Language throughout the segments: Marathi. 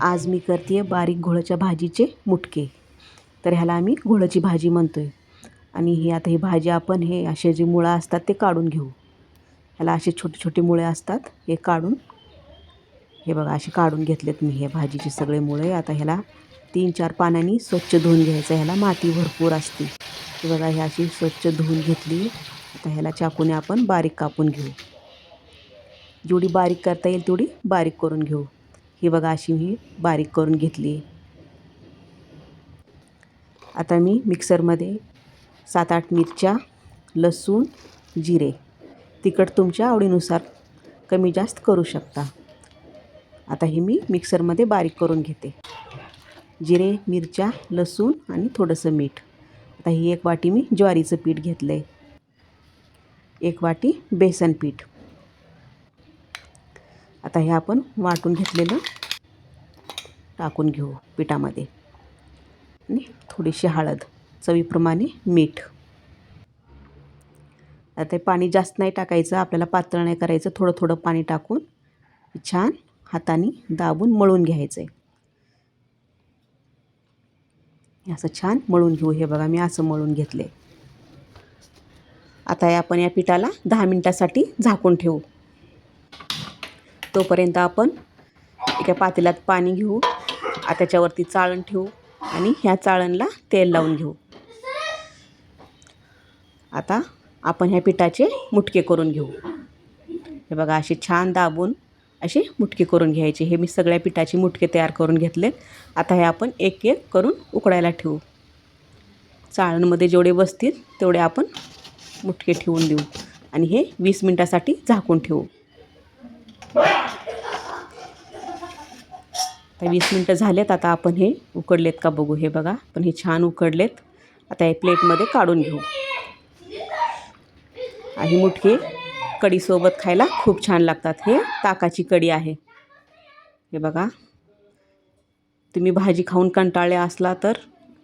आज मी करते बारीक घोळाच्या भाजीचे मुटके. तर ह्याला आम्ही घोळाची भाजी म्हणतो आहे. आणि ही भाजी आपण हे असे जे मुळं असतात ते काढून घेऊ. ह्याला असे छोटे छोटे मुळे असतात, हे काढून हे बघा असे काढून घेतलेत मी हे भाजीचे सगळे मुळे. आता ह्याला 3-4 पाण्याने स्वच्छ धुवून घ्यायचं. ह्याला माती भरपूर असते. हे बघा ही अशी स्वच्छ धुवून घेतली. आता ह्याला चाकूने आपण बारीक कापून घेऊ. जेवढी बारीक करता येईल तेवढी बारीक करून घेऊ. ही बघा अशी मी बारीक करून घेतली. आता मी मिक्सरमध्ये 7-8 मिरच्या, लसूण, जिरे, तिखट तुमच्या आवडीनुसार कमी जास्त करू शकता. आता हे मी मिक्सरमध्ये बारीक करून घेते. जिरे, मिरच्या, लसूण आणि थोडंसं मीठ. आता ही 1 वाटी मी ज्वारीचं पीठ घेतलं आहे. 1 वाटी बेसन पीठ. आता हे आपण वाटून घेतलेलं टाकून घेऊ पिठामध्ये. आणि थोडीशी हळद, चवीप्रमाणे मीठ. आता पाणी जास्त नाही टाकायचं, आपल्याला पातळ नाही करायचं. थोडं थोडं पाणी टाकून छान हाताने दाबून मळून घ्यायचं आहे. असं छान मळून घेऊ. हे बघा मी असं मळून घेतले. आता आपण या पिठाला 10 मिनिटासाठी झाकून ठेवू. तोपर्यंत आपण एका पातेल्यात पाणी घेऊ. त्याच्यावरती चाळण ठेवू आणि ह्या चाळणला तेल लावून घेऊ. आता आपण ह्या पिठाचे मुटके करून घेऊ. हे बघा असे छान दाबून असे मुटके करून घ्यायचे. हे मी सगळ्या पिठाचे मुटके तयार करून घेतले. आता हे आपण एक एक करून उकडायला ठेवू. चाळणमध्ये जेवढे बसतील तेवढे आपण मुटके ठेवून देऊ आणि हे 20 मिनिटासाठी झाकून ठेवू. आता 20 मिनटं झालेत. आता आपण हे उकडलेत का बघू. हे बघा पण हे छान उकडलेत. आता हे प्लेटमध्ये काढून घेऊ. ही मुटके कढीसोबत खायला खूप छान लागतात. हे ताकाची कढी आहे. हे बघा तुम्ही भाजी खाऊन कंटाळले असला तर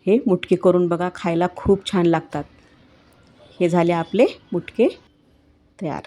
हे मुटके करून बघा, खायला खूप छान लागतात. हे झाले आपले मुटके तयार.